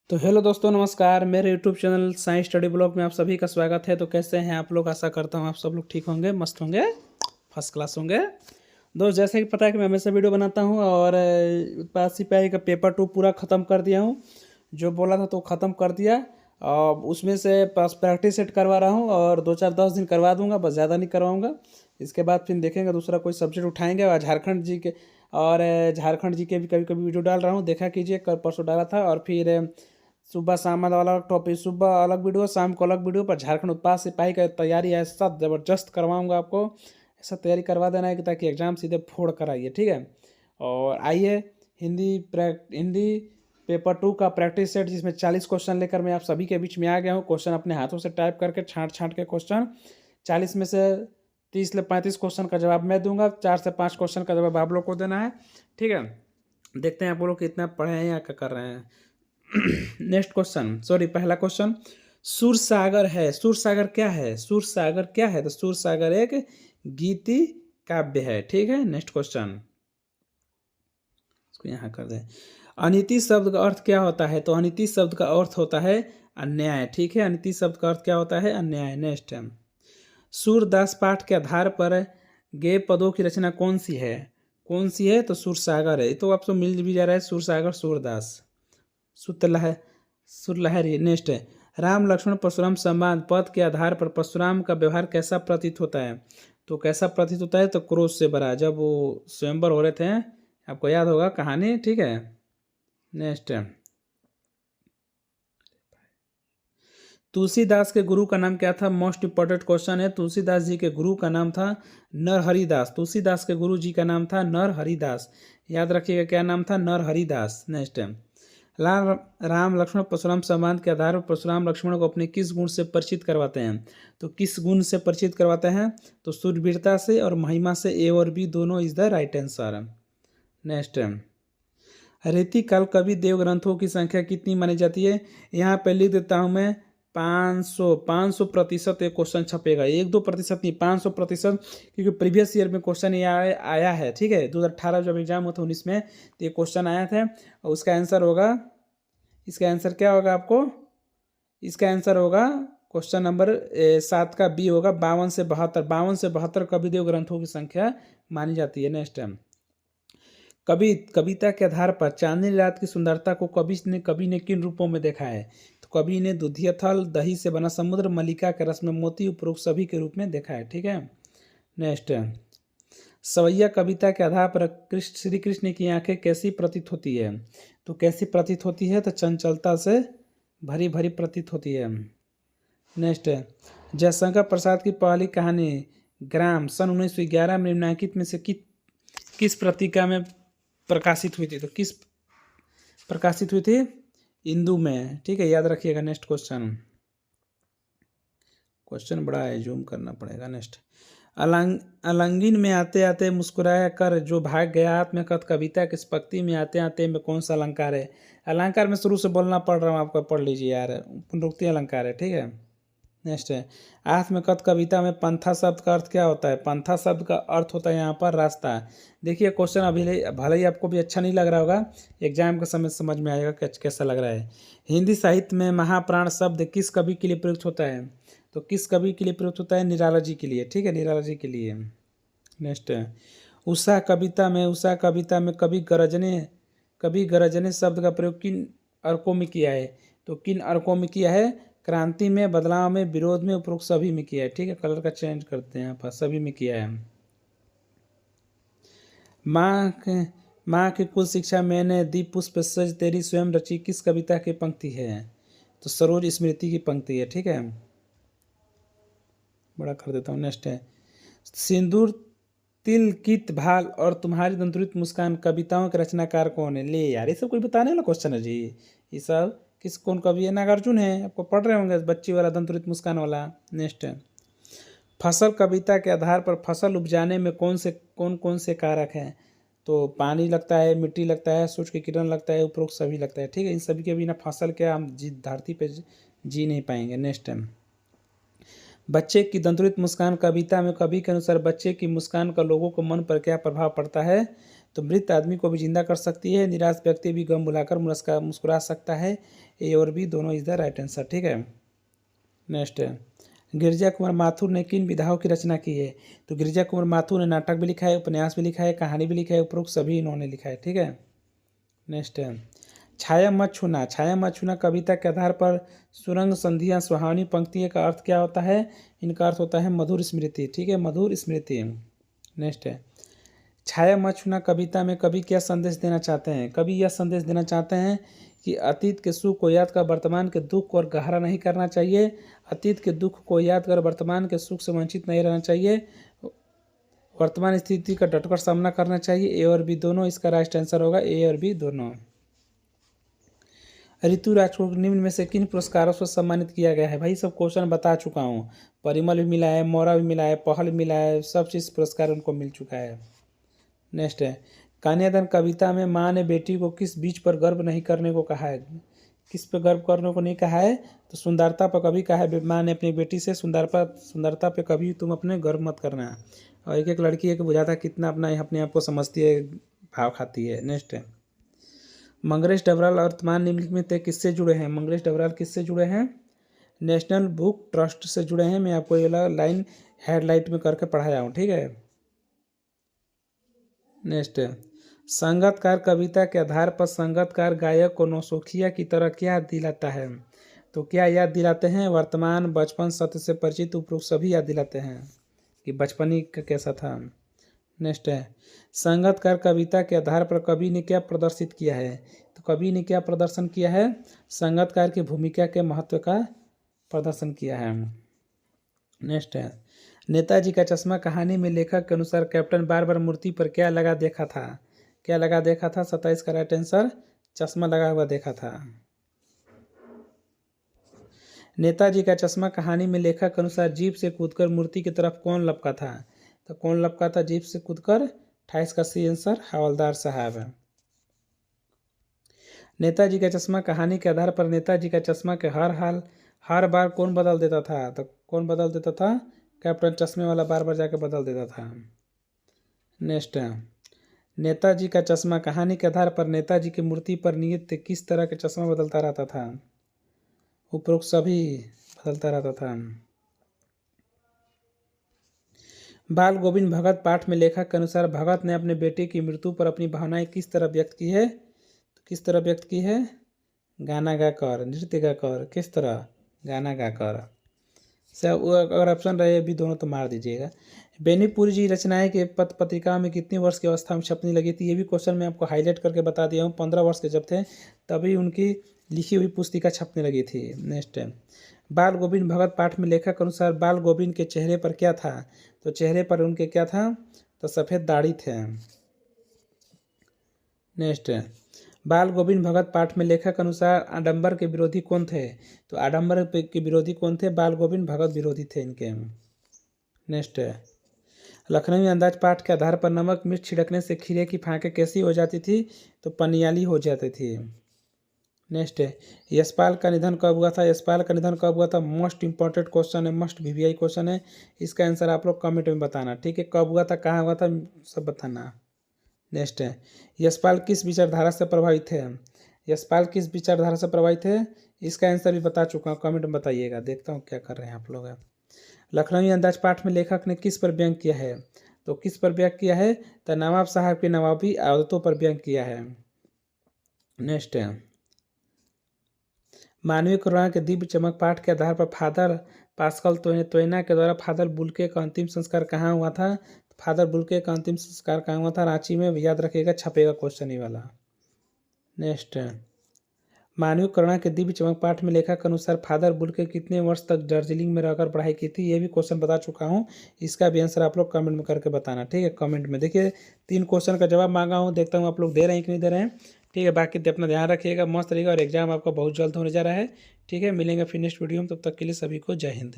तो हेलो दोस्तों, नमस्कार। मेरे YouTube channel science study blog में आप सभी का स्वागत है। तो कैसे हैं आप लोग? आशा करता हूं आप सब लोग ठीक होंगे, मस्त होंगे, फर्स्ट क्लास होंगे। दोस्त, जैसे कि पता है कि मैं हमेशा वीडियो बनाता हूं और उत्पाद सिपाही का पेपर 2 पूरा ख़त्म कर दिया हूं। जो बोला था तो ख़त्म कर दिया। और उसमें से पास प्रैक्टिस सेट करवा रहा हूँ और 2-4-10 दिन करवा दूंगा, बस ज़्यादा नहीं करवाऊँगा। इसके बाद फिर देखेंगे दूसरा कोई सब्जेक्ट उठाएंगे। और झारखंड जी के झारखंड जी के भी कभी कभी वीडियो डाल रहा हूँ, देखा कीजिए। कल परसों डाला था। और फिर सुबह शाम वाला टॉपिक, सुबह अलग वीडियो, शाम को अलग वीडियो पर झारखंड उत्पाद सिपाही का तैयारी ऐसा ज़बरदस्त करवाऊंगा आपको। ऐसा तैयारी करवा देना है कि ताकि एग्ज़ाम सीधे फोड़ कर आइए, ठीक है। और आइए, हिंदी पेपर 2 का प्रैक्टिस सेट, जिसमें 40 क्वेश्चन लेकर मैं आप सभी के बीच में आ गया हूँ। क्वेश्चन अपने हाथों से टाइप करके छाँट छाँट के क्वेश्चन 40 में से 30 से 35 क्वेश्चन का जवाब मैं दूंगा, 4 से 5 क्वेश्चन का जवाब आप लोग को देना है, ठीक है। देखते हैं आप लोग कितना पढ़े हैं या क्या कर रहे हैं। नेक्स्ट क्वेश्चन, सॉरी, पहला क्वेश्चन। सूरसागर है। सूरसागर क्या है? सूरसागर क्या है? तो सूरसागर एक गीति काव्य है, ठीक है। नेक्स्ट क्वेश्चन, इसको यहाँ कर दें। अनिति शब्द का अर्थ क्या होता है? तो अनिति शब्द का अर्थ होता है अन्याय, ठीक है। अनिति शब्द का अर्थ क्या होता है? अन्याय। नेक्स्ट, सूरदास पाठ के आधार पर गे पदों की रचना कौन सी है? कौन सी है? तो सूरसागर है। ये तो आपको मिल भी जा रहा है, सूरसागर, सूरदास, सुरलहरी। नेक्स्ट है, राम लक्ष्मण परशुराम संवाद पद के आधार पर परशुराम का व्यवहार कैसा प्रतीत होता है? तो कैसा प्रतीत होता है? तो क्रोध से भरा, जब वो स्वयंवर हो रहे थे, आपको याद होगा कहानी, ठीक है। नेक्स्ट, तुलसीदास के गुरु का नाम क्या था? मोस्ट इंपॉर्टेंट क्वेश्चन है। तुलसीदास जी के गुरु का नाम था नरहरिदास। तुलसीदास के गुरु जी का नाम था नरहरिदास। याद रखिएगा, क्या नाम था? नरहरिदास। नेक्स्ट, राम लक्ष्मण परशुराम संवाद के आधार पर परशुराम लक्ष्मण को अपने किस गुण से परिचित करवाते हैं? तो किस गुण से परिचित करवाते हैं? तो शूरवीरता से और महिमा से। ए और बी दोनों is the right answer. Next, रीतिकाल कवि देव ग्रंथों की संख्या कितनी मानी जाती है? यहाँ पे लिख देता हूँ मैं 500% एक क्वेश्चन छपेगा। 1-2% नहीं, 500%, क्योंकि प्रीवियस ईयर में क्वेश्चन ये आया है, ठीक है। 2018 जब एग्जाम हुआ था 19 में, तो ये क्वेश्चन आया था। और उसका आंसर होगा, इसका आंसर क्या होगा आपको? इसका आंसर होगा क्वेश्चन नंबर 7 का बी होगा, 52 से 72। 52 से 72 कविदेव ग्रंथों की संख्या मानी जाती है। नेक्स्ट टाइम, कविता के आधार पर चांदनी रात की सुंदरता को कवि ने किन रूपों में देखा है? तो कवि ने दुधिया थल, दही से बना समुद्र, मल्लिका के रस में मोती, उपरोक्त सभी के रूप में देखा है, ठीक है। नेक्स्ट, सवैया कविता के आधार पर श्री कृष्ण की आंखें कैसी प्रतीत होती है? तो कैसी प्रतीत होती है? तो चंचलता से भरी भरी प्रतीत होती है। नेक्स्ट, जयशंकर प्रसाद की पहली कहानी ग्राम सन 1911 में निम्नलिखित में से किस पत्रिका में प्रकाशित हुई थी? तो किस प्रकाशित हुई थी? इंदु में, ठीक है। याद रखिएगा। नेक्स्ट क्वेश्चन, क्वेश्चन बड़ा है, जूम करना पड़ेगा। नेक्स्ट, अलंगिन में आते आते मुस्कुराया कर जो भाग गया आत्मकथ कविता किस पंक्ति में आते आते में कौन सा अलंकार है? अलंकार में शुरू से बोलना पड़ रहा हूँ, आपको पढ़ लीजिए यार, पुनरुक्ति अलंकार है, ठीक है। नेक्स्ट है, आत्मकथ कविता में पंथा शब्द का अर्थ क्या होता है? पंथा शब्द का अर्थ होता है यहाँ पर रास्ता। देखिए, क्वेश्चन अभी भले ही आपको भी अच्छा नहीं लग रहा होगा, एग्जाम के समय समझ में आएगा कैसा लग रहा है। हिंदी साहित्य में महाप्राण शब्द किस कवि के लिए प्रयुक्त होता है? तो किस कवि के लिए प्रयुक्त होता है? निराला जी के लिए, ठीक है, निराला जी के लिए। नेक्स्ट है, उषा कविता में कवि गरजने शब्द का प्रयोग किन अर्कों में किया है? तो किन अर्कों में किया है? क्रांति में, बदलाव में, विरोध में, उपरोक्त सभी में किया है, ठीक है। कलर का चेंज करते हैं यहाँ पर, सभी में किया है। माँ की कुल शिक्षा मैंने दी पुष्प सज तेरी स्वयं रची किस कविता की पंक्ति है? तो सरोज स्मृति की पंक्ति है, ठीक है। बड़ा कर देता हूँ। नेक्स्ट है, सिंदूर तिल कित भाल और तुम्हारी दंतुरित मुस्कान कविताओं के रचनाकार कौन है? ले यार, ये सब कोई बताने वाला क्वेश्चन है जी। ये सब कौन कवि है? नागार्जुन है, आपको पढ़ रहे होंगे, बच्ची वाला, दंतुरित मुस्कान वाला। नेक्स्ट है, फसल कविता के आधार पर फसल उपजाने में कौन कौन से कारक हैं? तो पानी लगता है, मिट्टी लगता है, सूरज की किरण लगता है, उपरोक्त सभी लगता है, ठीक है। इन सभी के बिना फसल के हम धरती पे जी नहीं पाएंगे। नेक्स्ट टाइम, बच्चे की दंतुरित मुस्कान कविता में कवि के अनुसार बच्चे की मुस्कान का लोगों को मन पर क्या प्रभाव पड़ता है? तो मृत आदमी को भी जिंदा कर सकती है, निराश व्यक्ति भी गम बुलाकर मुस्कुरा सकता है। ए और बी दोनों इज द राइट आंसर। ठीक है, नेक्स्ट है, गिरिजा कुमार माथुर ने किन विधाओं की रचना की है? तो गिरिजा कुमार माथुर ने नाटक भी लिखा है, उपन्यास भी लिखा है, कहानी भी लिखा है, उपरोक्त सभी इन्होंने लिखा है। ठीक है, नेक्स्ट है, छाया मत छूना। छाया मत छूना कविता के आधार पर सुरंग संधियाँ सुहावनी पंक्तियों का अर्थ क्या होता है? इनका अर्थ होता है मधुर स्मृति। ठीक है, मधुर स्मृति। नेक्स्ट है, छाया मत छूना कविता में कवि क्या संदेश देना चाहते हैं? कवि यह संदेश देना चाहते हैं कि अतीत के सुख को याद कर वर्तमान के दुख को और गहरा नहीं करना चाहिए। अतीत के दुख को याद कर वर्तमान के सुख से वंचित नहीं रहना चाहिए। वर्तमान स्थिति का डटकर सामना करना चाहिए। ए और बी दोनों इसका राइट आंसर होगा, ए और बी दोनों। ऋतुराज को निम्न में से किन पुरस्कारों से सम्मानित किया गया है? भाई सब क्वेश्चन बता चुका हूँ। परिमल भी मिला है, मोरा भी मिला है, पहल भी मिला है, सब चीज़ पुरस्कार उनको मिल चुका है। नेक्स्ट है, कन्यादान कविता में माँ ने बेटी को किस बीच पर गर्व नहीं करने को कहा है? किस पर गर्व करने को नहीं कहा है? तो सुंदरता पर कभी कहा है माँ ने अपनी बेटी से, सुंदरता पे कभी तुम अपने गर्व मत करना। और एक एक लड़की एक बुझाता कितना अपने आप को समझती है, भाव खाती है। नेक्स्ट है, मंगलेश डबराल वर्तमान निम्नलिखित में से किससे जुड़े हैं? मंगलेश डबराल किससे जुड़े हैं? नेशनल बुक ट्रस्ट से जुड़े हैं। मैं आपको ये लाइन हेडलाइट में करके पढ़ाया हूँ। ठीक है, नेक्स्ट है, संगतकार कविता के आधार पर संगतकार गायक को नौशोखिया की तरह क्या याद दिलाता है? तो क्या याद दिलाते हैं? वर्तमान, बचपन, सत्य से परिचित, उपरोक्त सभी याद दिलाते हैं कि बचपन ही कैसा था। नेक्स्ट है, संगतकार कविता के आधार पर कवि ने क्या प्रदर्शित किया है? तो कवि ने क्या प्रदर्शन किया है? संगतकार की भूमिका के महत्व का प्रदर्शन किया है। नेक्स्ट है, नेताजी का चश्मा कहानी में लेखक के अनुसार कैप्टन बार बार मूर्ति पर क्या लगा देखा था? क्या लगा देखा था? 27 का राइट आंसर, चश्मा लगा हुआ देखा था। नेताजी का चश्मा कहानी में लेखक के अनुसार जीप से कूदकर मूर्ति की तरफ कौन लपका था? तो कौन लपका था जीप से कूदकर? 28 का सी आंसर, हवलदार साहब है। नेताजी का चश्मा कहानी के आधार पर नेताजी का चश्मा के हर बार कौन बदल देता था? तो कौन बदल देता था? कैप्टन चश्मे वाला बार बार जाके बदल देता था। नेक्स्ट है, नेताजी का चश्मा कहानी के आधार पर नेताजी की मूर्ति पर नियुक्त किस तरह का चश्मा बदलता रहता था? उपरोक्त सभी बदलता रहता था। बाल गोविंद भगत पाठ में लेखक के अनुसार भगत ने अपने बेटे की मृत्यु पर अपनी भावनाएं किस तरह व्यक्त की है? तो किस तरह व्यक्त की है? गाना गाकर, नृत्य गाकर। किस तरह? गाना गाकर। सब अगर ऑप्शन रहे भी दोनों तो मार दीजिएगा। बेनीपुरी जी रचनाएं के पत्र पत्रिका में कितने वर्ष की अवस्था में छपने लगी थी? ये भी क्वेश्चन मैं आपको हाईलाइट करके बता दिया हूँ। 15 वर्ष के जब थे तभी उनकी लिखी हुई पुस्तिका छपने लगी थी। नेक्स्ट है, बाल गोविंद भगत पाठ में लेखक के अनुसार बाल गोविंद के चेहरे पर क्या था? तो चेहरे पर उनके क्या था? तो सफ़ेद दाढ़ी थे। नेक्स्ट है, बाल गोविंद भगत पाठ में लेखक के अनुसार आडंबर के विरोधी कौन थे? तो आडंबर के विरोधी कौन थे? बाल गोविंद भगत विरोधी थे इनके। नेक्स्ट है, लखनवी अंदाज पाठ के आधार पर नमक मिर्च छिड़कने से खीरे की फांकें कैसी हो जाती थी? तो पनियाली हो जाती थी। नेक्स्ट है, यशपाल का निधन कब हुआ था? यशपाल का निधन कब हुआ था? मोस्ट इंपॉर्टेंट क्वेश्चन है, मस्ट VVI क्वेश्चन है। इसका आंसर आप लोग कमेंट में बताना। ठीक है, कब हुआ था, कहाँ हुआ था, सब बताना। नेक्स्ट है, यशपाल किस विचारधारा से प्रभावित थे? यशपाल किस विचारधारा से प्रभावित थे? इसका आंसर भी बता चुका हूँ, कमेंट में बताइएगा। देखता हूँ क्या कर रहे हैं आप लोग। लखनवी अंदाज पाठ में लेखक ने किस पर व्यंग किया है? तो किस पर व्यंग किया है? तो नवाब साहब की नवाबी आदतों पर व्यंग किया है। नेक्स्ट है, मानवीय करुणा के दिव्य चमक पाठ के आधार पर फादर पास्कल तोयना के द्वारा फादर बुल्के का अंतिम संस्कार कहाँ हुआ था? फादर बुल्के का अंतिम संस्कार कहाँ हुआ था? रांची में। याद रखिएगा, छपेगा क्वेश्चन ही वाला। नेक्स्ट है, मानवीय करुणा के दिव्य चमक पाठ में लेखक के अनुसार फादर बुल्के कितने वर्ष तक दार्जिलिंग में रहकर पढ़ाई की थी? ये भी क्वेश्चन बता चुका हूँ। इसका भी आंसर आप लोग कमेंट में करके बताना। ठीक है, कमेंट में देखिए 3 क्वेश्चन का जवाब मांगा हूँ, देखता हूँ आप लोग दे रहे हैं कि नहीं दे रहे हैं। ठीक है, बाकी अपना ध्यान रखिएगा, मस्त रहिएगा और एग्जाम आपका बहुत जल्द होने जा रहा है। ठीक है, मिलेंगे फिर नेक्स्ट वीडियो में, तब तक के लिए सभी को जय हिंद।